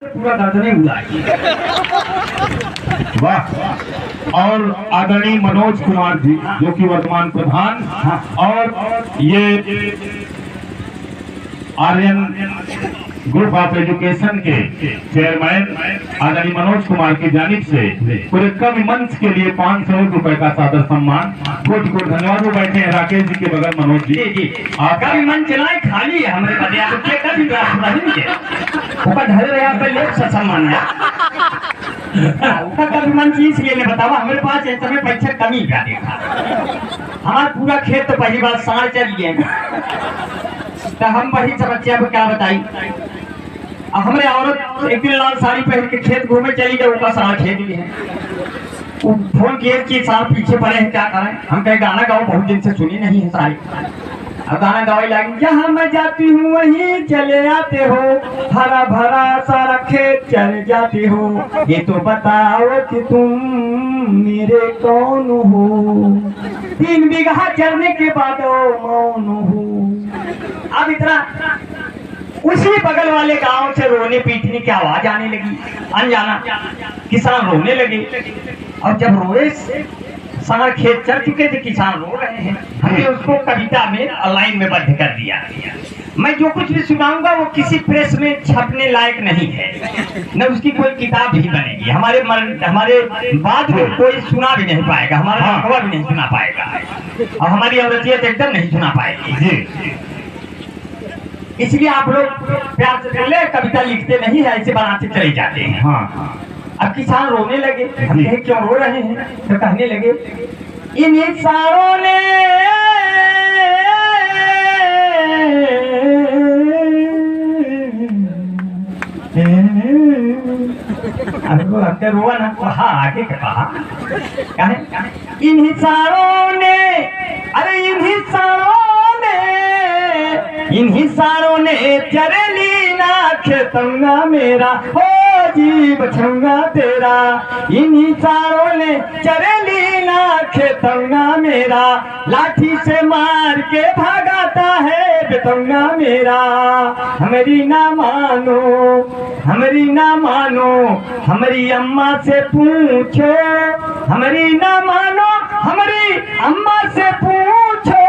पूरा गर्दनें उड़ाई। वाह। और आदरणीय मनोज कुमार जी जो कि वर्तमान प्रधान और ये आर्यन ग्रुप ऑफ एजुकेशन के चेयरमैन आदरणीय मनोज कुमार की जानिब से पूरे कवि मंच के लिए 500 रुपए का सादर सम्मान। कोटि कोटि धन्यवाद। वो बैठे हैं राकेश जी के बगल मनोज जी। कवि मंच चलाए खाली है हमारे बदिया तो के कभी ऊपर ढल रहा पे लोग से सम्मान है। कवि मंच इसलिए ने बतावा हमारे पास इस समय पैसा कमी का देखा। हमारा पूरा खेत तो पहली बार साढ़ चल गए तो हम बड़ी समस्या को क्या बताई। हमारे औरत एक दिन लाल साड़ी पहन के खेत घूमे चली गई, ऊपर सारा खेत भी है। वो फोन किए कि साल पीछे पड़े हैं क्या करें। हम कहे गाना गाओ, बहुत दिन से सुनी नहीं है सारी। अब गाना गावे लगी, जहाँ मैं जाती हूँ वहीं चले आते हो, हरा भरा सारा खेत चले जाते हो, ये तो बताओ कि तुम मेरे कौन हो, 3 बीघा चरने के बाद मौन हो। अब इतना उसी बगल वाले गांव से रोने पीटने की आवाज आने लगी। अनजाना किसान रोने लगे और जब रोए सारा खेत चल चुके थे, किसान रो रहे हैं। हमने उसको कविता में लाइन में बद्ध कर दिया। मैं जो कुछ भी सुनाऊंगा वो किसी प्रेस में छपने लायक नहीं है, न उसकी कोई किताब भी बनेगी। हमारे बाद में कोई सुना भी नहीं पाएगा, हमारा खबर भी नहीं सुना पाएगा और हमारी औरतियत एकदम नहीं सुना पाएगी। इसलिए आप लोग प्यार से कर ले, कविता लिखते नहीं है, ऐसे बनाते चले जाते हैं। हाँ। अब किसान रोने लगे। हम कहे क्यों रो रहे हैं, तो कहने लगे इन इंसानों ने रोआ ना कहा, आगे कहा इन इंसानों ने, अरे इन हिसारों ने चरली ना खेतंगा मेरा, हो जी बछंगा तेरा। इन हिसारों ने चरली ना खेतंगा मेरा, लाठी से मार के भागाता है बेतंगा मेरा। हमारी ना मानो, हमारी ना मानो, हमारी अम्मा से पूछो, हमारी ना मानो, हमारी अम्मा से पूछो।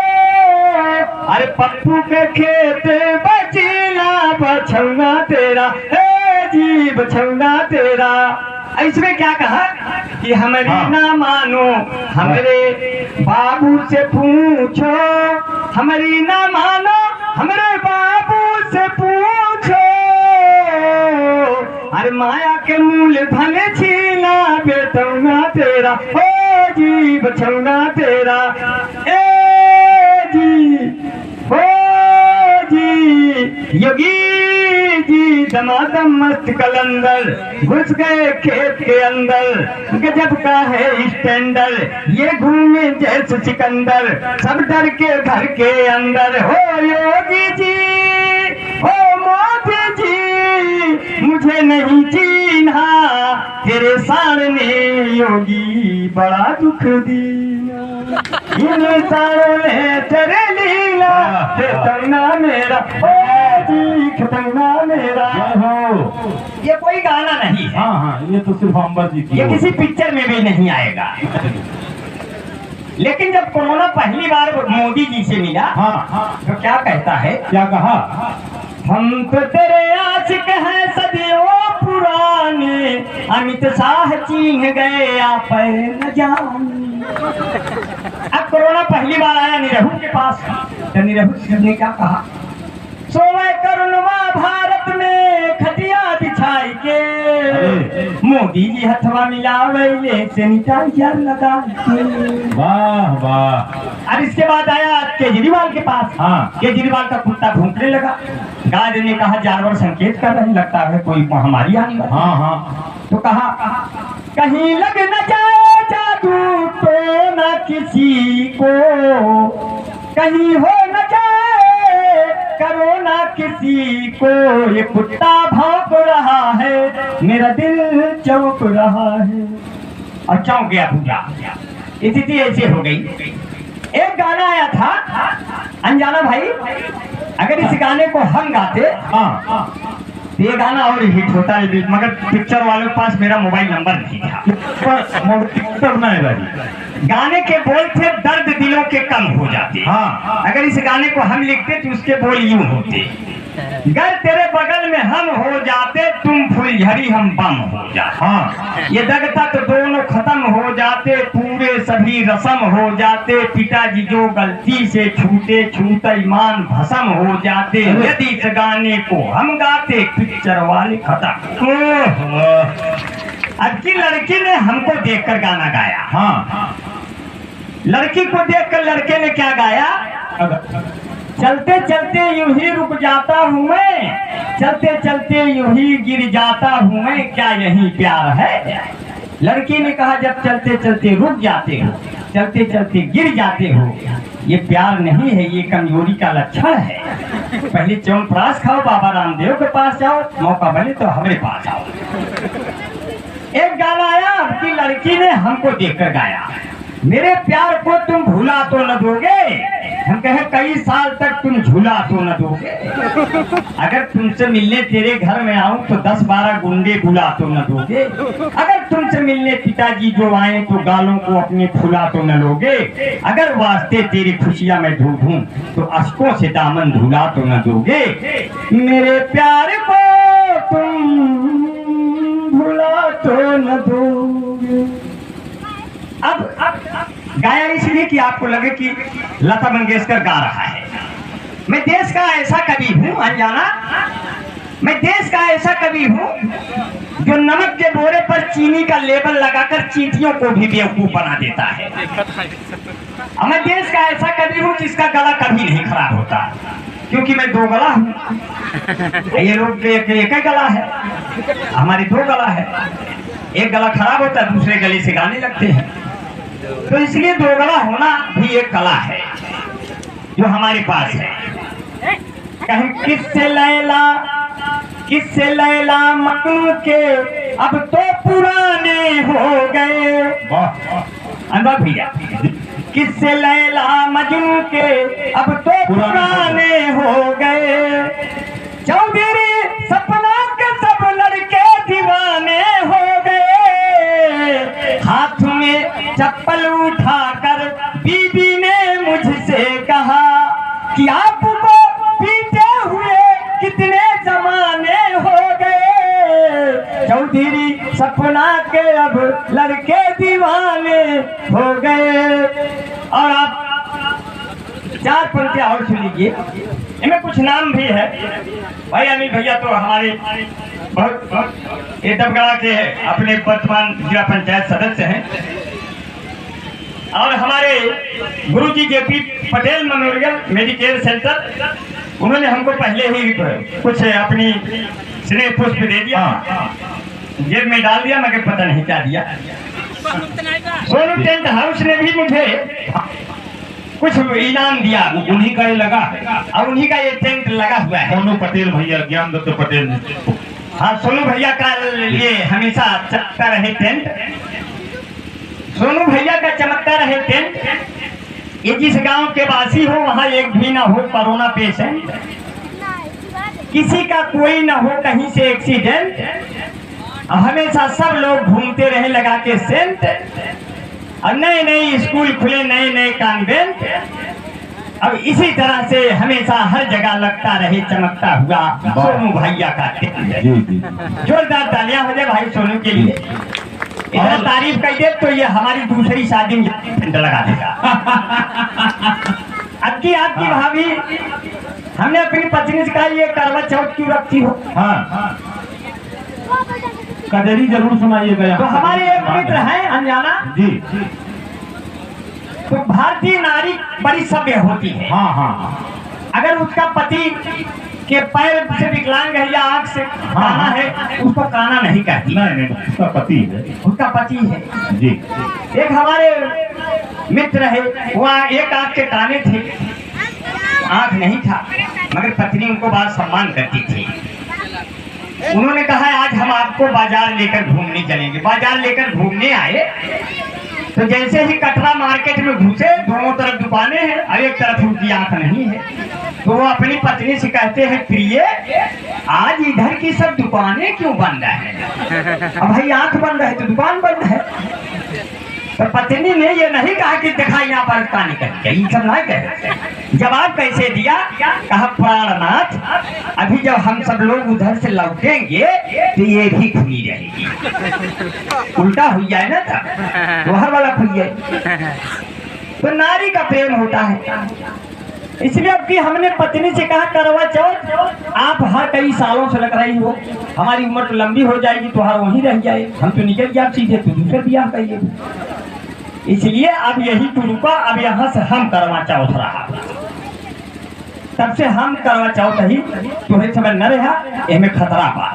अरे पप्पू के खेत बचीला बछंगा तेरा, हे जी बछंगा तेरा। इसमें क्या कहा कि हमारी ना मानो, हमारे बाबू से पूछो, हमारी ना मानो, हमारे बाबू से पूछो। अरे माया के मूल धन छीना बेतंगा तेरा, हो जी बछंगा तेरा। ए जी, हो जी योगी जी दमादम मस्त कलंदर, घुस गए खेत के अंदर, गजब का है स्टैंडर्ड, ये घूमे जैसे सिकंदर, सब डर के घर के अंदर। हो योगी जी, हो मोदी जी, मुझे नहीं चिन्हा, तेरे सामने योगी बड़ा दुख दिया। इन सारों ने तेरे लीला खेतना मेरा, ओ जी खेतना मेरा। ये कोई गाना नहीं है। हाँ हाँ, ये तो सिर्फ अम्बर जी की, ये किसी पिक्चर में भी नहीं आएगा। लेकिन जब कोरोना पहली बार मोदी जी से मिला, तो क्या कहता है, क्या कहा, हम तो तेरे आशिक हैं सदियों पुराने, अमित शाह चीन गए आप न जाने। अब कोरोना पहली बार आया निरहू के पास, तो निरहू ने क्या कहा, सोए करुणवा भारत में खटिया बिछाई के, मोदी जी हथवा मिलावे सैनिटाइजर लगा के। वाह वाह। अब इसके बाद आया केजरीवाल के पास। केजरीवाल का कुत्ता भूखने लगा, गार्ड ने कहा जानवर संकेत कर रहे, लगता है कोई महामारी आने वाली। हाँ हाँ। तो कहा कहीं लग न जाए जादू तो न किसी को, कहीं हो न जाए करोना किसी को, ये कुत्ता भौंक रहा है, मेरा दिल चौंक रहा है। और चौंक गया पूजा। स्थिति ऐसी हो गई। एक गाना आया था अनजाना भाई, अगर इस गाने को हम गाते ये गाना और हिट होता है, मगर पिक्चर वालों के पास मेरा मोबाइल नंबर नहीं था। पिक्चर ना है भाई, गाने के बोल थे दर्द दिलों के कम हो जाते। हाँ। अगर इस गाने को हम लिखते तो उसके बोल यूं होते, गर तेरे बगल में हम हो जाते, तुम फुलझड़ी हम बम हो जाते। हाँ। ये दगता तो दोनों खत्म हो जाते, पूरे सभी रस्म हो जाते, पिताजी जो गलती से छूटे छूता ईमान भस्म हो जाते, यदि इस गाने को हम गाते पिक्चर वाले खत्म। अब की लड़की ने हमको देखकर गाना गाया। हाँ। लड़की को देखकर लड़के ने क्या गाया, चलते चलते यूं ही रुक जाता हूँ मैं, चलते चलते यूं ही गिर जाता हूँ मैं, क्या यही प्यार है। लड़की ने कहा जब चलते चलते रुक जाते हो, चलते चलते गिर जाते हो, ये प्यार नहीं है, ये कमजोरी का लक्षण है। पहले च्यवनप्राश खाओ, बाबा रामदेव के पास जाओ, मौका बने तो हमारे पास आओ। एक गाना आया, अब की लड़की ने हमको देखकर गाया, मेरे प्यार को तुम भूला तो न दोगे। हम कहे कई साल तक तुम झूला तो न दोगे। अगर तुमसे मिलने तेरे घर में आऊं तो 10-12 गुंडे बुला तो न दोगे। अगर तुमसे मिलने पिताजी जो आए तो गालों को अपने फुला तो न लोगे। अगर वास्ते तेरी खुशियां मैं ढूंढूं तो अश्कों से दामन धुला तो न दोगे। मेरे प्यार को तुम भुला तो न दोगे। अब गाया इसलिए कि आपको लगे कि लता मंगेशकर गा रहा है। मैं देश का ऐसा कवि हूँ अनजाना, मैं देश का ऐसा कवि हूँ जो नमक के बोरे पर चीनी का लेबल लगाकर चींटियों को भी बेवकूफ बना देता है। और मैं देश का ऐसा कवि हूँ जिसका गला कभी नहीं खराब होता, क्योंकि मैं 2 गला हूँ। ये लोग एक ही गला है, हमारी 2 गला है। एक गला खराब होता है, दूसरे गले से गाने लगते हैं, तो इसलिए 2 गला होना भी एक कला है जो हमारे पास है। कहीं किससे लैला मजनू के अब तो पुराने हो गए। अनुभव भैया, किससे लैला मजनू के अब तो पुराने हो गए। चौधरी सपना के सब लड़के दीवाने हो गए। हाथ में चप्पल उठाकर बीबी ने मुझसे कहा कि आपको पीटे हुए कितने जमाने हो गए। चौधरी सपना के अब लड़के दीवाने हो गए। और आप 4 पंक्तियां और सुन लीजिए, इनमें कुछ नाम भी है। भाई अनिल भैया तो हमारे बहुत ये दबगड़ा के अपने वर्तमान जिला पंचायत सदस्य हैं, और हमारे गुरुजी JP Patel memorial medicare centre, उन्होंने हमको पहले ही कुछ अपनी स्नेह पुष्प दे दिया, जेब में डाल दिया, मगर पता नहीं क्या दिया। सोनू टेंट हाउस ने भी मुझे कुछ इनाम दिया, उन्हीं का ये लगा है, और उन्हीं का ये टेंट लगा हुआ है। सोनू पटेल भैया, ज्ञान दत्त पटेल। हाँ, सोनू भैया का ये हमेशा चमकता रहे टेंट, सोनू भैया का चमकता रहे टेंट। ये जिस गांव के वासी हो वहाँ एक भी ना हो कोरोना पेशेंट, किसी का कोई ना हो कहीं से एक्सीडेंट, हमेशा सब लोग घूमते रहे लगा के सेंट, और नए नए स्कूल खुले, नए नए कॉन्वेंट। अब इसी तरह से हमेशा हर जगह लगता रहे चमकता हुआ सोनू भैया का टेंट। जोरदार तालियां हो जाए भाई सोनू के लिए। इतना तारीफ कर दे तो ये हमारी दूसरी शादी में टेंट लगा देगा। आपकी भाभी, हमने अपनी पत्नी से कहा ये करवा चौथ क्यों रखती हो। हाँ, कजरी जरूर सुनाइएगा। तो हमारे एक मित्र हैं अनजाना जी, तो भारतीय नारी बड़ी सभ्य होती है। हाँ हाँ। अगर उसका पति के पैर से विकलांग है या आंख से काना है, उसको काना नहीं कहती। नहीं, उसका पति है, उसका पति है जी। एक हमारे मित्र है, वहाँ एक आंख के काने थे, आंख नहीं था, मगर पत्नी उनको बहुत सम्मान करती थी। उन्होंने कहा आज हम आपको बाजार लेकर घूमने चलेंगे। बाजार लेकर घूमने आए तो जैसे ही कटरा मार्केट में घुसे, दोनों तरफ दुकानें हैं और एक तरफ उनकी आंख नहीं है। तो वो अपनी पत्नी से कहते हैं, प्रिय आज इधर की सब दुकानें क्यों बंद है? अब भाई आंख बंद है तो दुकान बंद है। तो पत्नी ने ये नहीं कहा कि देखा यहाँ पर पानी कर, सब ना कहे। जवाब कैसे दिया? कहा, प्राणनाथ अभी जब हम सब लोग उधर से लौटेंगे तो ये भी खुली रहेगी। उल्टा हो जाए ना था, बाहर वाला खुल जाए। तो नारी का प्रेम होता है, इसलिए अब कि हमने पत्नी से कहा, करवा चौथ आप हर कई सालों से लग रही हो, हमारी उम्र तो लंबी हो जाएगी, तो हर वहीं रह जाए, हम तो निकल जाए सीधे, तो दूसरे ब्याह करिए। इसलिए अब यही तो रुका, अब यहाँ से हम करवा चौथ रहा, तब से हम करवा चौथ ही तुम्हें समझ न रहा, इनमें खतरा पा।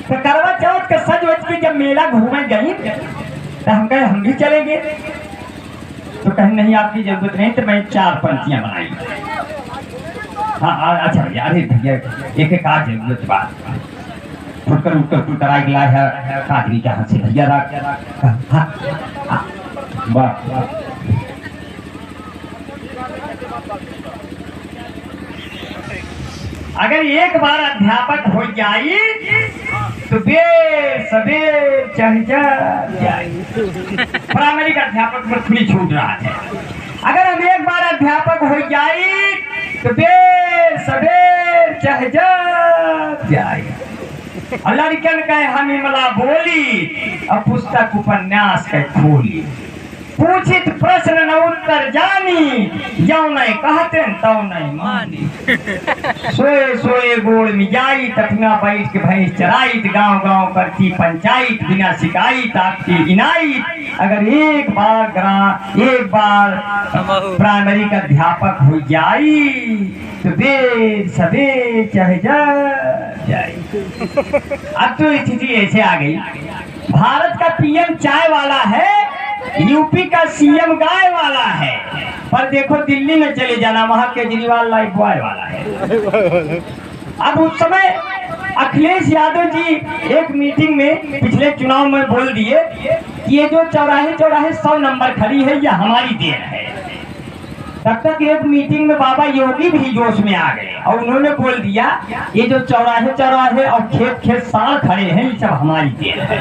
तो करवा चौथ के सज वज के जब मेला घूमे गई तो हम कहे हम भी चलेंगे। तो कहीं नहीं, आपकी जरूरत नहीं, तो मैं 4 पंक्तियां बनाई। हाँ अच्छा भैया, अरे भैया एक एक आज जरूरत बात फुटकर उठकर फुटकर आ गिला है कादरी के हाथ से भैया रख। वाह अगर एक बार अध्यापक हो जाए तो बेर सबेर चढ़ जाए। प्राइमरी का अध्यापक पर खुली छूट रहा है। अगर हम एक बार अध्यापक हो जाए तो बेर सबेर चढ़ जाए। और लड़कन कहे हम इमला बोली और पुस्तक उपन्यास के खोली, पूछित प्रश्न न उत्तर जानी, जो नहीं कहते तो नहीं मानी। सोए सोए गोड़ मिजाई, तपना बैठ के भैंस चराई, गांव गांव करती पंचायत, बिना शिकायत आपकी इनायत। अगर एक बार प्राइमरी का अध्यापक हो जाई तो बेर सबेर चढ़ जाए। अब तो स्थिति ऐसे आ गई, भारत का पीएम चाय वाला है, यूपी का सीएम गाय वाला है, पर देखो दिल्ली में चले जाना, वहां केजरीवाल लाइफ बॉय वाला है। अब उस समय अखिलेश यादव जी एक मीटिंग में पिछले चुनाव में बोल दिए कि ये जो चौराहे 100 नंबर खड़ी है, ये हमारी देन है। तब तक एक मीटिंग में बाबा योगी भी जोश में आ गए और उन्होंने बोल दिया, ये जो चौराहे और खेत साल खड़े हैं, ये सब हमारी देन है।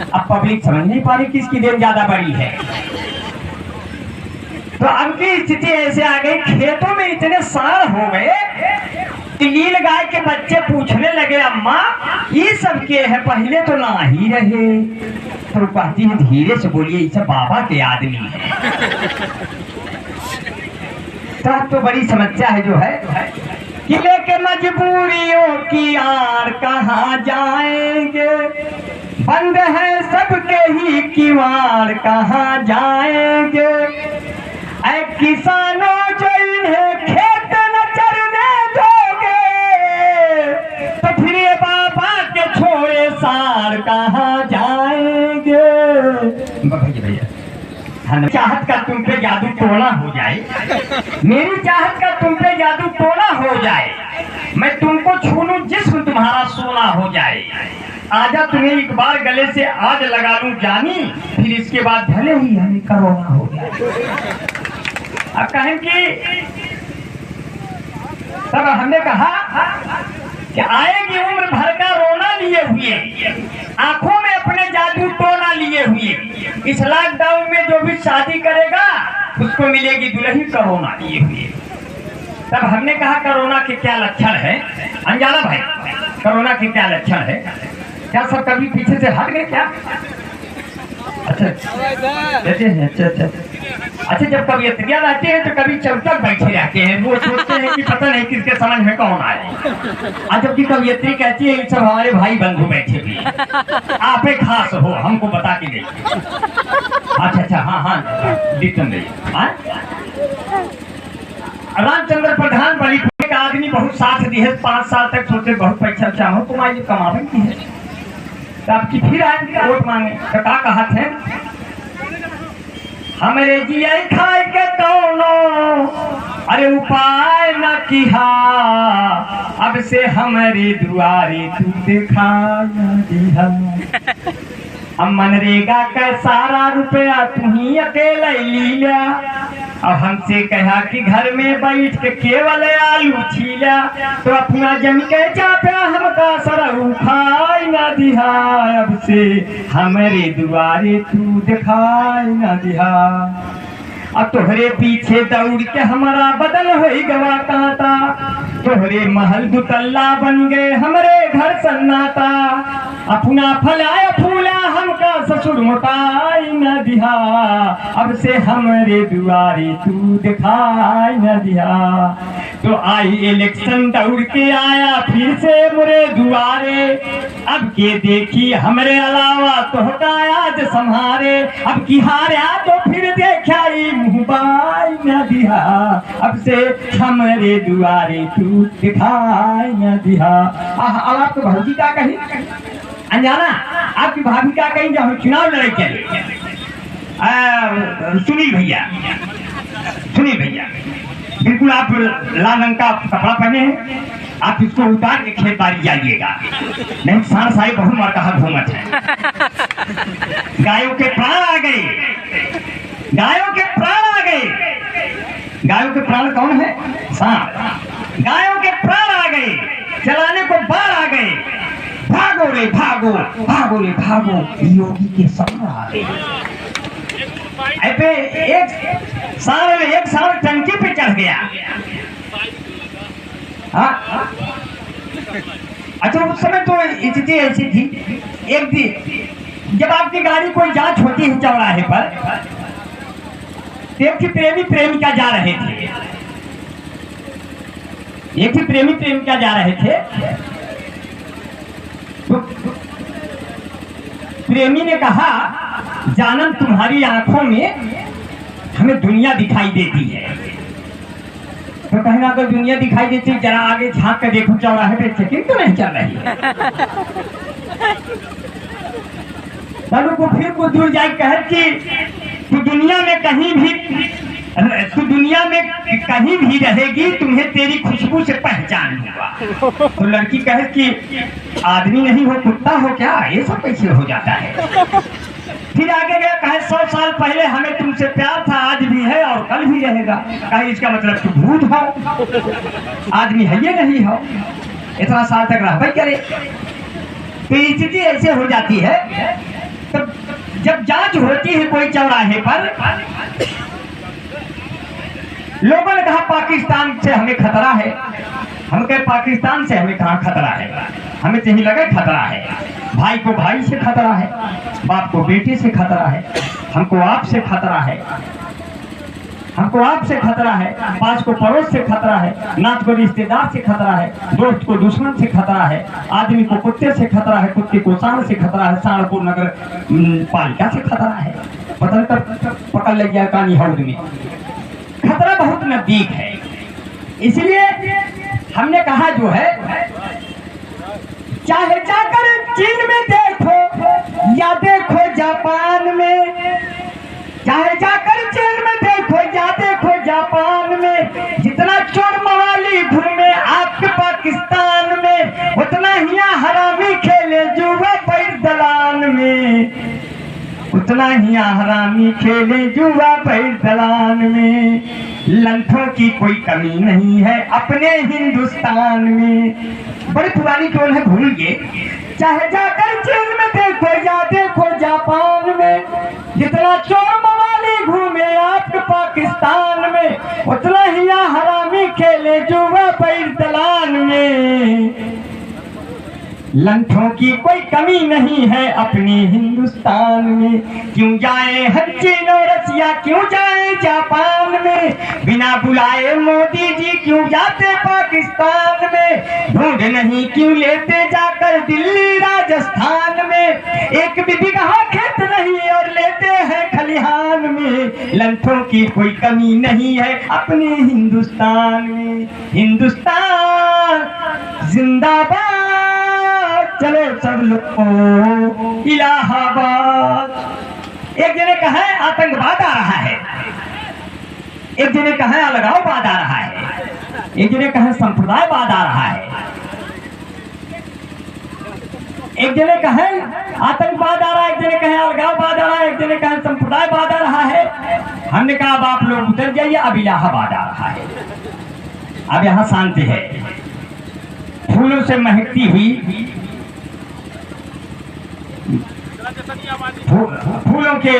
अब पब्लिक समझ नहीं पा रही किसकी देन ज्यादा बड़ी है। तो अब की स्थिति ऐसे आ गई, खेतों में इतने साल हो गए, नील गाय के बच्चे पूछने लगे, अम्मा ये सब के है, पहले तो ना ही रहे। तो कहती है, धीरे से बोलिए, ये सब बाबा के आदमी है। तो बड़ी समस्या है जो है कि लेके मजबूरियों की आड़ कहाँ जाएंगे, बंद है सबके ही किवाड़ कहाँ जाएंगे। ऐ किसानों जो इन्हें खेत न चरने दोगे, तो फिर ये बाबा के छोड़े सार कहाँ जाएंगे। भैया चाहत का तुम पे जादू टोना हो जाए, मेरी चाहत का तुम पे जादू टोना हो जाए, मैं तुमको छू लूं जिस्म तुम्हारा सोना हो जाए। आजा तुम्हें एक बार गले से आज लगा लूं जानी, फिर इसके बाद भले ही हमें करोना हो जाए। अब कहें कि तब हमने कहा कि आएगी उम्र भर का रोना लिए हुए, आंखों में अपने जादू टोना लिए हुए। इस लॉकडाउन में जो भी शादी करेगा उसको मिलेगी दुल्हन कोरोना लिए हुए। तब हमने कहा कोरोना के क्या लक्षण है, अंजाला भाई कोरोना के क्या लक्षण है? क्या सब कभी पीछे से हट गए क्या? अच्छा अच्छा, जब कवियत्रियां रहते हैं तो कभी चौतक बैठे रहते हैं, वो सोचते हैं कि पता नहीं किसके समझ में कौन आए। आज जबकि कवियत्री कहती है सब हमारे भाई बंधु बैठे हुए, आपे खास हो, हमको बता के गई। अच्छा हाँ दिक्कत नहीं। रामचंद्र प्रधान बड़ी का आदमी बहुत साथ दिए, 5 साल तक सोचे बहुत पैसा चाहो तुम्हारी कमावे की है, तो आपकी फिर आएंगे वोट मांगे। तो क्या कहा थे, हमरे जिया खाए के कौनो अरे उपाय न किहा, अब से हमारे दुआरे तू देखा दिहा। अब मनरेगा का सारा रुपया तू ही अकेला लिया, और हमसे कहा कि घर में बैठ के केवल आलू छीला, तो अपना जम के चापा हमका सरऊ खाई न दिहा, अब से हमारे दुआरे तू दिखाई न दिहा। अब तोहरे पीछे दौड़ के हमारा बदल हो गवा कांटा, तोहरे महल दुतल्ला बन गए हमरे घर सन्नाटा, अपना फलाया फूला हमका ससुर मोटाई न दिहा, अब से हमरे दुआरे तू दिखाई न दिहा। तो आई इलेक्शन दौड़ के आया फिर से मुरे दुआरे, अब के देखी हमरे अलावा तोहका आज संहारे, अब की हारा तो फिर देखा मुंबाई न दिहा, अब से हमरे दुआरे तू दिखाई न दिहा। अब आपको भाभी क्या कही अनजाना, आपकी भाभी क्या कही जब हम चुनाव लड़ाई चले। सुनील भैया बिल्कुल आप लाल रंग का कपड़ा पहने हैं, आप इसको उतार के खेत बाड़ी जाइएगा, नहीं सार साई बहु मार कहा घूमत है। गायों के प्राण आ गए, गायों के प्राण आ गए। गायों के प्राण कौन है? सांप। गायों के प्राण आ गए, चलाने को बाढ़ आ गए, भागो रे भागो, भागो रे भागो, योगी के संग आ गए। एक सांप टंकी पे चढ़ गया। हाँ अच्छा, उस समय तो स्थिति ऐसी थी, एक दिन जब आपकी गाड़ी कोई जांच होती है चौराहे पर, एक ही प्रेमी प्रेमिका जा रहे थे, एक ही प्रेमी प्रेमिका जा रहे थे, तो प्रेमी ने कहा जानम तुम्हारी आंखों में हमें दुनिया दिखाई देती है। तो कहना अगर दुनिया दिखाई देती है जरा आगे झांक कर देखो चौराहे पे चेकिंग तो नहीं चल रही है। को फिर कुछ दूर जाए कह कि तू दुनिया में कहीं भी रहेगी, तुम्हें तेरी खुशबू से पहचान होगा। तो लड़की कहे कि आदमी नहीं हो कुत्ता हो क्या, ये सब कैसे हो जाता है। फिर आगे गया कहे 100 साल पहले हमें तुमसे प्यार था, आज भी है और कल भी रहेगा। कहे इसका मतलब तू भूत हो, आदमी है ये नहीं हो, इतना साल तक रहबे करे। तो स्थिति ऐसे हो जाती है। तो जब जांच होती है कोई चौराहे पर, लोगों ने कहा पाकिस्तान से हमें खतरा है, हम कहे पाकिस्तान से हमें कहाँ खतरा है, हमें तो ही लगे खतरा है। भाई को भाई से खतरा है, बाप को बेटे से खतरा है, हमको आपसे खतरा है, हमको आपसे खतरा है, पास को पड़ोस से खतरा है, नाथ को रिश्तेदार से खतरा है, दोस्त को दुश्मन से खतरा है, आदमी को कुत्ते से खतरा है, कुत्ते को सांड से खतरा है, सांड को नगर पालिका से खतरा है। पता नहीं पकड़ लग गया कानी हौद में। खतरा बहुत नजदीक है, इसलिए हमने कहा जो है चाहे जाकर चीन में देखो या देखो जापान में, चाहे जाकर चीन में देखो या देखो जापान में, जितना चोर मवाली घूमे आपके पाकिस्तान में, उतना ही हरामी खेले जुआ पैर दलान में, उतना ही हरामी खेले जुआ पैर दलान में। लंठों की कोई कमी नहीं है अपने हिंदुस्तान में। बड़ी पुरानी टोन है, भूलिए। चाहे जाकर चीन में देखो या देखो जापान में, जितना चोर मवाली घूमे आपके पाकिस्तान में, उतना ही हरामी खेले जुआ पैर दलान में। लंठों की कोई कमी नहीं है अपने हिंदुस्तान में। क्यों जाए हर चीन और रसिया, क्यों जाए जापान में, बिना बुलाए मोदी जी क्यों जाते पाकिस्तान में, ढूंढ नहीं क्यों लेते जाकर दिल्ली राजस्थान में, एक भी बिगहा खेत नहीं और लेते हैं खलिहान में। लंठों की कोई कमी नहीं है अपने हिंदुस्तान में। हिंदुस्तान जिंदाबाद, चलो सब लोग इलाहाबाद। एक जने का है आतंकवाद आ रहा है, एक जने का है अलगाववाद आ रहा है, एक जने का है संप्रदायवाद आ रहा है। एक जने कहे आतंकवाद आ रहा है, एक जने कहे अलगाववाद आ रहा है, एक जने कहे संप्रदायवाद आ रहा है। हमने कहा अब आप लोग उतर जाइए, अब इलाहाबाद आ रहा है, अब यहाँ शांति है। फूलों से महकती हुई फूलों के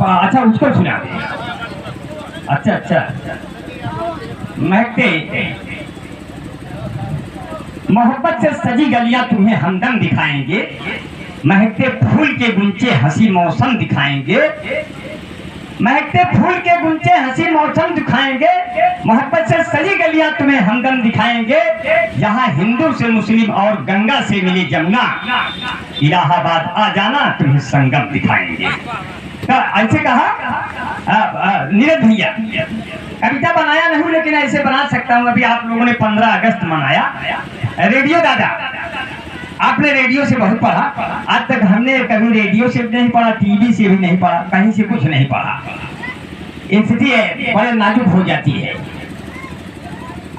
अच्छा उसको सुना दे। अच्छा महकते मोहब्बत से सजी गलियां तुम्हें हमदम दिखाएंगे, महकते फूल के गुंचे हंसी मौसम दिखाएंगे, महकते फूल के गुंचे हंसी मौसम दिखाएंगे, मोहब्बत से सजी गलियां तुम्हें हमदम दिखाएंगे। यहाँ हिंदू से मुस्लिम और गंगा से मिली जमुना, इलाहाबाद आ जाना तुम्हें संगम दिखाएंगे। ऐसे कहा नीरज भैया। कविता बनाया नहीं लेकिन ऐसे बना सकता हूँ। अभी आप लोगों ने 15 अगस्त मनाया, रेडियो दादा आपने रेडियो से बहुत पढ़ा, आज तक हमने कभी रेडियो से भी नहीं पढ़ा, टीवी से भी नहीं पढ़ा, कहीं से कुछ नहीं पढ़ा। स्थिति बड़े नाजुक हो जाती है।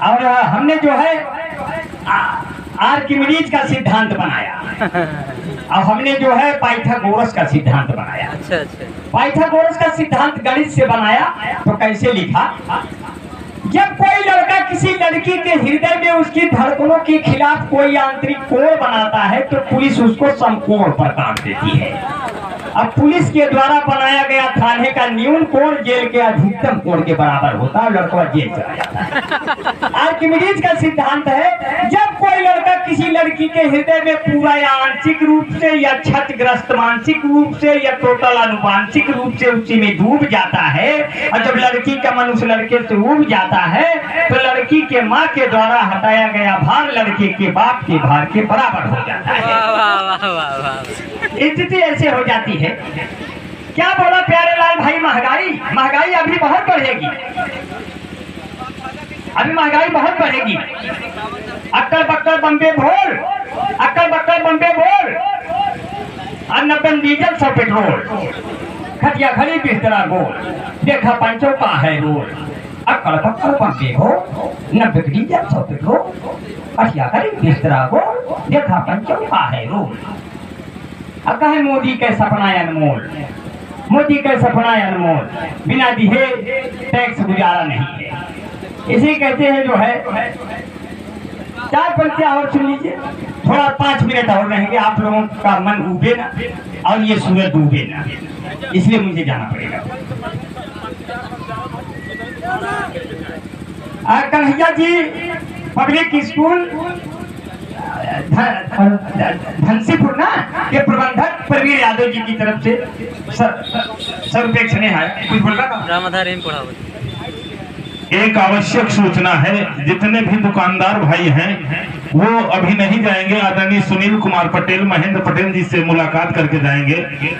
और हमने जो है आर्किमिडीज का सिद्धांत बनाया और हमने जो है पाइथागोरस का सिद्धांत बनाया। अच्छा। पाइथागोरस का सिद्धांत गणित से बनाया तो कैसे लिखा, जब कोई लड़का किसी लड़की के हृदय में उसकी धड़कनों के खिलाफ कोई आंतरिक कोण बनाता है तो पुलिस उसको समकोण पर काट देती है। अब पुलिस के द्वारा बनाया गया थाने का न्यून कोण जेल के अधिकतम कोण के बराबर होता है, लड़का जेल चला जाता है। आर्किमिडीज का सिद्धांत है, जब कोई लड़का किसी लड़की के हृदय में पूरा या आंशिक रूप से या क्षतिग्रस्त मानसिक रूप से या टोटल अनुवांशिक रूप से उसी में डूब जाता है, और जब लड़की का मन उस लड़के से उब जाता है तो लड़की के माँ के द्वारा हटाया गया भार लड़के के बाप के भार के बराबर हो जाता है। स्थिति ऐसे हो जाती है। क्या बोला प्यारे लाल भाई, महंगाई अभी बहुत बढ़ेगी, अभी महंगाई बहुत बढ़ेगी। अक्कड़ बक्कड़ बम्बे भोल, अक्कड़ बक्कड़ बम्बे भोल, 90 डीजल 100 पेट्रोल, खटिया खड़ी बिस्तरा गोल, देखा पंचों का है रोल। अक्कड़ बक्कड़ बम्बे भोल, 90 डीजल 100 पेट्रोल, खटिया खड़ी बिस्तरा गोल, देखा पंचों का है रोल। अब कहे मोदी का सपना अनमोल, मोदी का सपना अनमोल, बिना दिए टैक्स गुजारा नहीं है। इसी कहते हैं जो है। 4 पंक्तियां और सुन लीजिए, थोड़ा 5 मिनट और रहेंगे, आप लोगों का मन उबे ना और ये सूरज डूबे ना, इसलिए मुझे जाना पड़ेगा। कन्हैया जी पब्लिक स्कूल धनसीपुर ना के प्रबंधक प्रवीर यादव जी की तरफ से 100 रुपये स्नेह है। कुछ बोल रहा एक आवश्यक सूचना है, जितने भी दुकानदार भाई हैं वो अभी नहीं जाएंगे, आदरणीय सुनील कुमार पटेल, महेंद्र पटेल जी से मुलाकात करके जाएंगे,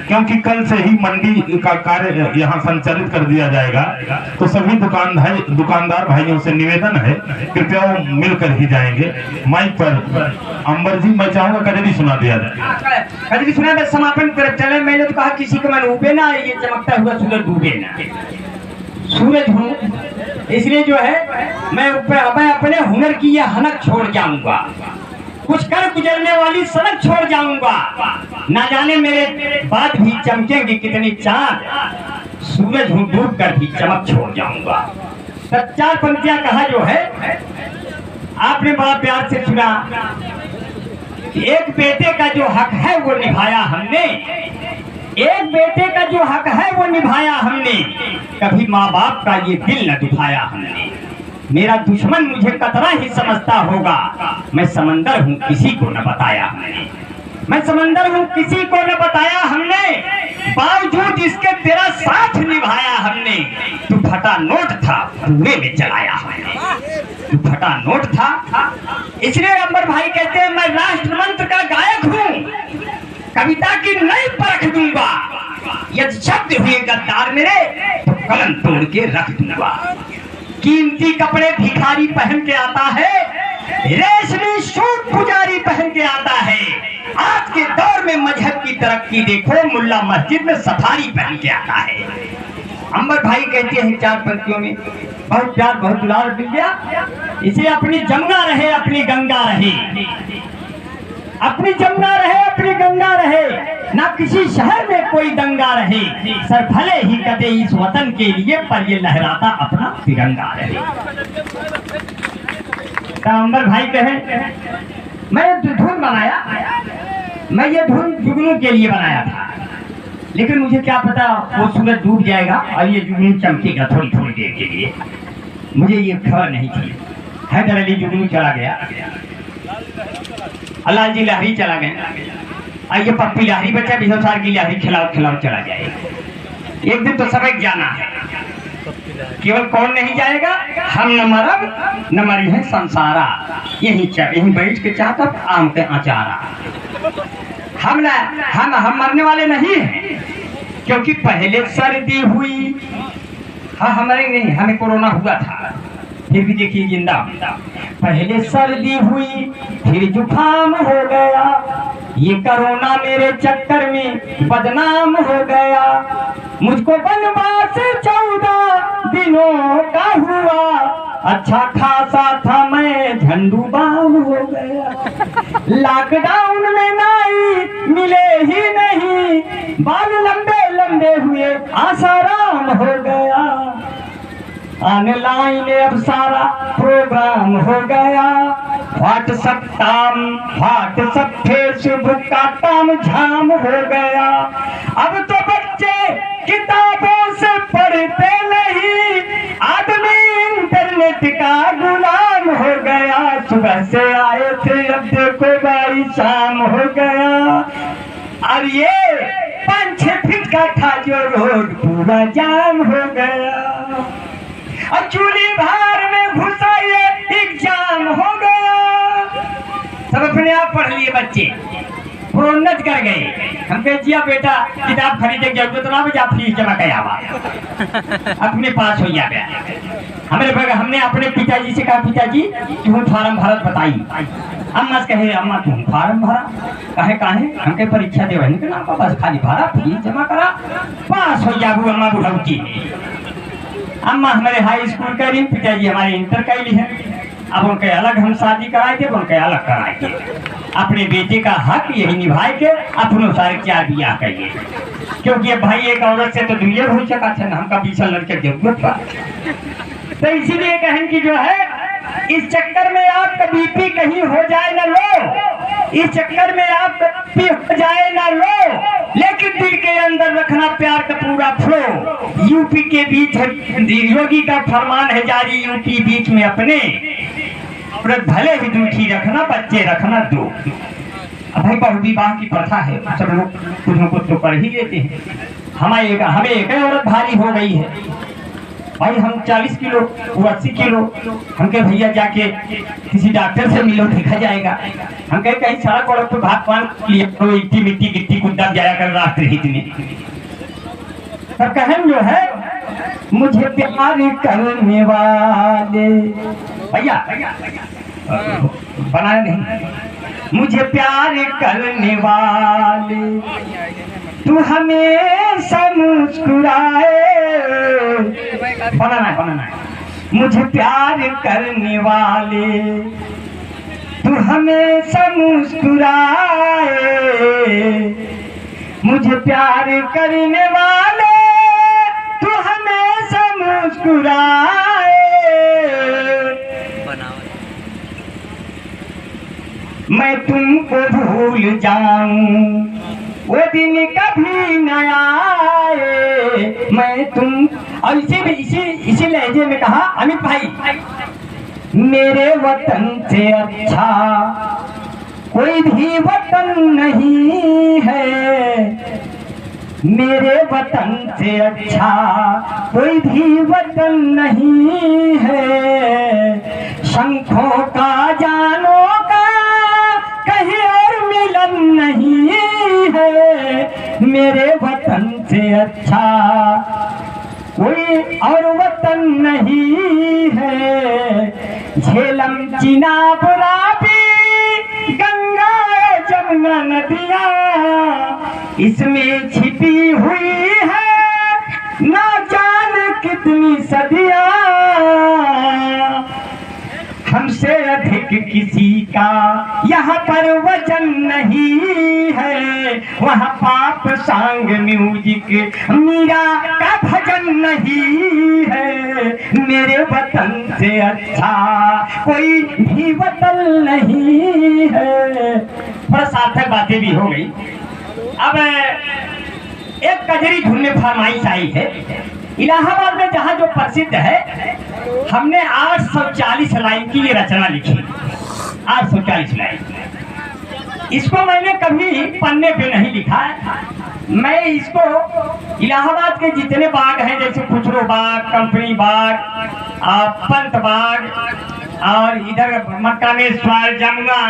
क्योंकि कल से ही मंडी का कार्य यहाँ संचालित कर दिया जाएगा। तो सभी दुकानदार भाइयों से निवेदन है, कृपया वो मिलकर ही जाएंगे। माइक पर अंबर जी, मैं चाहूंगा कजरी सुना दिया जाए। कजरी सुना, बस समापन कर चले। मैंने तो कहा किसी को मन उबे ना, ये चमकता हुआ सूरज डूबे ना। सूरज हूँ इसलिए जो है मैं अपने हुनर की ये हनक छोड़ जाऊंगा, कुछ कर गुजरने वाली सड़क छोड़ जाऊंगा, ना जाने मेरे बाद भी चमकेंगे कितनी चांद, सूरज हूँ डूब कर भी चमक छोड़ जाऊंगा। तब 4 पंक्तियां कहा जो है आपने बड़ा प्यार से सुना। एक बेटे का जो हक है वो निभाया हमने, एक बेटे का जो हक है वो निभाया हमने, कभी माँ बाप का ये दिल न दुखाया हमने। मेरा दुश्मन मुझे कतरा ही समझता होगा, मैं समंदर हूँ किसी को न बताया हमने, मैं समंदर हूँ किसी को न बताया हमने, बावजूद इसके तेरा साथ निभाया हमने। तू फटा नोट था पूरे में चलाया हमने, तू फटा नोट था। इसलिए अंबर भाई कहते हैं मैं राष्ट्र मंत्र का गायक हूँ, कविता की नई परख दूंगा, यदि शब्द हुए गद्दार मेरे तो कलम तोड़ के रख दूंगा। कीमती कपड़े भिखारी पहन के आता है, रेशमी सूट पुजारी पहन के आता है। आज के दौर में मजहब की तरक्की देखो, मुल्ला मस्जिद में सफारी पहन के आता है। अंबर भाई कहते हैं 4 पंक्तियों में, बहुत प्यार बहुत दुलार मिल गया, इसे अपनी जमुना रहे अपनी गंगा रहे। अपनी जमुना रहे अपनी गंगा रहे, ना किसी शहर में कोई दंगा रहे, सर भले ही कटे इस वतन के लिए पर ये लहराता अपना तिरंगा रहे। अंबर भाई कहे मैं धुन बनाया, मैं ये धुन जुगनू के लिए बनाया था, लेकिन मुझे क्या पता वो सूरज डूब जाएगा और ये जुगनू चमकेगा थोड़ी थोड़ी देर के लिए, मुझे ये खबर नहीं थी। हैदर अली जुगनू चला गया, लाल जी लहरी चला गया, और ये पप्पी लहरी बच्चा 20 साल की लहरी खिलाओ खिलाओ चला जाएगा। एक दिन तो सबक जाना है, केवल कौन नहीं जाएगा, हम न मरब न मरी है संसारा, यहीं बैठ के चाहता आम के अचारा। हम मरने वाले नहीं हैं, क्योंकि पहले सर्दी हुई, हाँ हमारे नहीं, हमें कोरोना हुआ था, फिर भी देखिए जिंदा। पहले सर्दी हुई फिर जुकाम हो गया, ये कोरोना मेरे चक्कर में बदनाम हो गया। मुझको बनवास 14 दिनों का हुआ, अच्छा खासा था मैं झंडू बाम हो गया। लॉकडाउन में नाई मिले ही नहीं, बाल लंबे लंबे हुए आसाराम हो गया। ऑनलाइन अब सारा प्रोग्राम हो गया, व्हाट्सएप फेसबुक का ताम झाम हो गया। अब तो बच्चे किताबों से पढ़ते नहीं, आदमी इंटरनेट का गुलाम हो गया। सुबह से आए थे अब देखो भाई शाम हो गया, और ये 5-6 फीट का था जो रोड पूरा जाम हो गया। और चूली भार में घुसा ये एग्जाम हो गया। सब अपने आप पढ़ लिए बच्चे, प्रोन्नत कर गए। हम कहे जिया बेटा किताब खरीदे की जरूरत ना, बजा फीस जमा कर आवा, अपने पास हो गया। हमने अपने पिताजी से कहा पिताजी तुम फार्म भरत बताई। अम्मा से कहे अम्मा तुम फार्म भरा, कहे हम कहे परीक्षा दे के नाम का बस खाली भरा फीस जमा करा पास हो जाबू। अम्मा बुढ़ौती, अम्मा हमारे हाई स्कूल करी, पिताजी हमारे इंटर कैली है। अब उनके अलग हम शादी कराए थे, उनके अलग कराए थे। अपने बेटे का हक यही निभाए के अपनों सारे 4 बियाह करिए, क्योंकि अब भाई एक औरत से तो दुनिया हो सका था ना, हमका 20 लड़के जरूरत था। तो इसीलिए कहें कि जो है इस चक्कर में आपका बीपी कहीं हो जाए ना लो, इस चक्कर में आपका बीपी हो जाए ना लो, लेकिन दिल के अंदर रखना प्यार का पूरा फ्लो। यूपी के बीच योगी का फरमान है जारी, यूपी बीच में अपने औरत भले ही दूठी रखना, बच्चे रखना 2। अब भाई बहु विवाह की प्रथा है, सब लोग कुछ न कुछ तो कर ही लेते हैं। हमें एक औरत भारी हो गई है भाई, हम 40 किलो वो 80 किलो। हम कहे भैया जाके किसी डॉक्टर से मिलो, देखा जाएगा। हम कहे कहीं सड़क वड़क पे भाग पान लिए तो इतनी मिट्टी गिट्टी कुद्दा जाया कर रास्ते हित में। तब कहें जो है मुझे प्यार करने वाले, भैया बनाया नहीं, मुझे प्यार करने वाले तू हमेशा मुस्कुराए, बनाना है। मुझे प्यार करने वाले तू हमेशा मुस्कुराए, मुझे प्यार करने वाले तू हमेशा मुस्कुराए। मैं तुमको भूल जाऊं वो दिन कभी न आए, मैं तुम। और इसी लहजे में कहा अमित भाई, मेरे वतन से अच्छा कोई भी वतन नहीं है, मेरे वतन से अच्छा कोई भी वतन नहीं है। शंखों का जानों का कहीं और मिलन नहीं है, मेरे वतन से अच्छा कोई और वतन नहीं है। झेलम चिनाब रावी गंगा जमुना नदियाँ, इसमें छिपी हुई है ना जाने कितनी सदियाँ। हम हमसे अधिक किसी का यहाँ पर वजन नहीं है, वहाँ पाप सांग म्यूजिक मीरा का भजन नहीं है, मेरे वतन से अच्छा कोई भी वतन नहीं है। बड़ा सार्थक बातें भी हो गई। अब एक कजरी धुन में फरमाइश आई है, इलाहाबाद में जहाँ जो प्रसिद्ध है, हमने 840 लाइन की ये रचना लिखी, 840 लाइन। इसको मैंने कभी पन्ने पे नहीं लिखा है, मैं इसको इलाहाबाद के जितने बाग हैं, जैसे खुसरो बाग, कंपनी बाग, पंत बाग, और इधर मक्कामेश्वर, जमुना,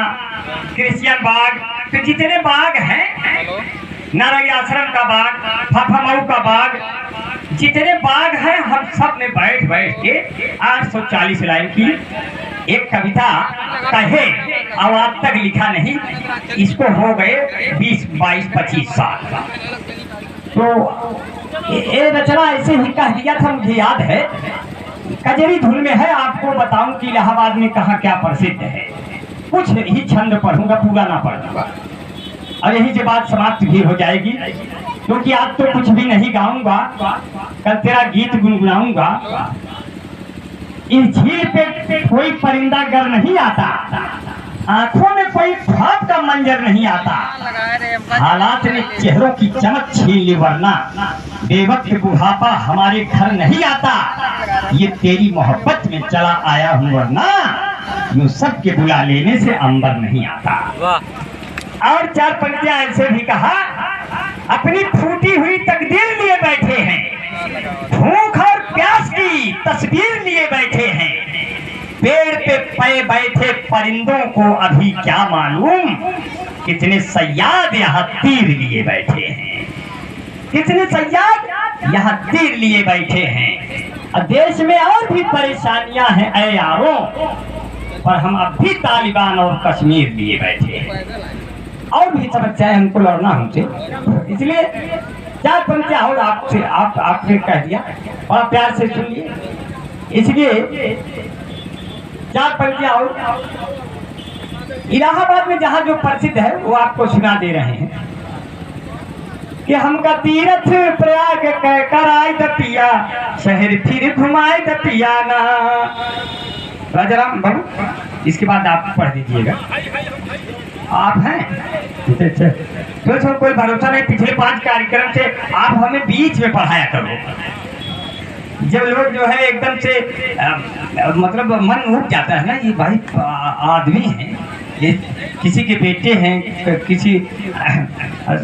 क्रिश्चियन बाग, तो जितने बाग हैं, नारायण आश्रम का बाग, फाफामऊ का बाग, जितने बाग हैं, हम सब ने बैठ बैठ के 840 लाइन की एक कविता कहे, और आज तक लिखा नहीं। इसको हो गए 20, 22, 25 साल। तो ये रचना ऐसे ही कह दिया था, मुझे याद है, कजरी धुन में है। आपको बताऊं कि इलाहाबाद में कहाँ क्या प्रसिद्ध है। कुछ ही छंद पढ़ूंगा, पूरा ना पढ़ूंगा, और यही से बात समाप्त भी हो जाएगी, क्योंकि आज तो कुछ भी नहीं गाऊंगा, कल तेरा गीत गुनगुनाऊंगा। इस झील पे कोई परिंदा गर नहीं आता, आंखों में कोई ख्वाब का मंजर नहीं आता, हालात ने चेहरों की चमक छीन ली, वरना बेवक्त बुढ़ापा हमारे घर नहीं आता। ये तेरी मोहब्बत में चला आया हूँ, वरना यूं सबके बुला लेने से अंबर नहीं आता। और 4 पंक्तियां ऐसे भी कहा, अपनी फूटी हुई तकदीर लिए बैठे हैं, भूख और प्यास की तस्वीर लिए बैठे हैं, पेड़ पे पे बैठे परिंदों को अभी क्या मालूम, कितने सयाद यहाँ तीर लिए बैठे हैं, कितने सयाद यहाँ तीर लिए बैठे हैं। देश में और भी परेशानियां हैं ऐ यारों, पर हम अब भी तालिबान और कश्मीर लिए बैठे हैं। और भी समस्याएं हमको लड़ना हमसे, इसलिए 4 पंक्तियां और आपसे आपने कह दिया, और प्यार से सुन लिए, इसलिए 4 पंक्तियां और। इलाहाबाद में जहाँ जो प्रसिद्ध है वो आपको सुना दे रहे हैं कि हमका तीरथ प्रयाग कराए दपिया, शहर फिर घुमाए दपिया ना। राजाराम बाबू, इसके बाद आप पढ़ दीजिएगा। आप हैं तो कोई भरोसा नहीं, पिछले 5 कार्यक्रम से आप हमें बीच में पढ़ाया करो। जब लोग जो है एकदम से मतलब मन उठ जाता है ना, ये भाई आदमी है, ये किसी के बेटे हैं, किसी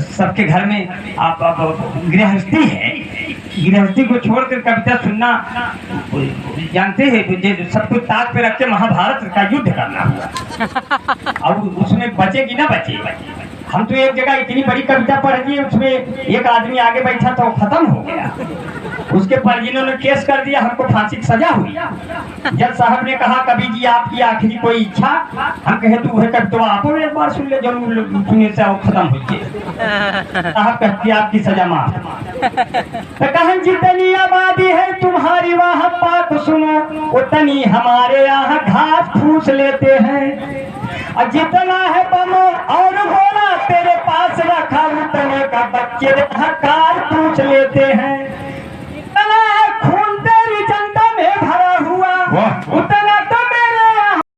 सबके घर में आप गृहस्थी है, गृहस्थी को छोड़कर कविता सुनना, जानते हैं सब कुछ ताक पे रख के महाभारत का युद्ध करना हुआ, और उसमें बचेगी ना बचे। हम तो एक जगह इतनी बड़ी कविता पढ़ दी, उसमें एक आदमी आगे बैठा तो खत्म हो गया, उसके परिजनों ने केस कर दिया, हमको फांसी की सजा हुई। जज साहब ने कहा, कवि जी आपकी आखिरी कोई इच्छा? हम कहे तू है कर, तो आप एक बार सुन ले, जरूर सुनने से खत्म हो गए। साहब कहती आपकी सजा माफ। तो कहें जितनी आबादी है तुम्हारी वहाँ पाक सुनो, उतनी हमारे यहाँ घास फूस लेते हैं, और जितना है बम और गोला तेरे पास रखा, उतने का बच्चे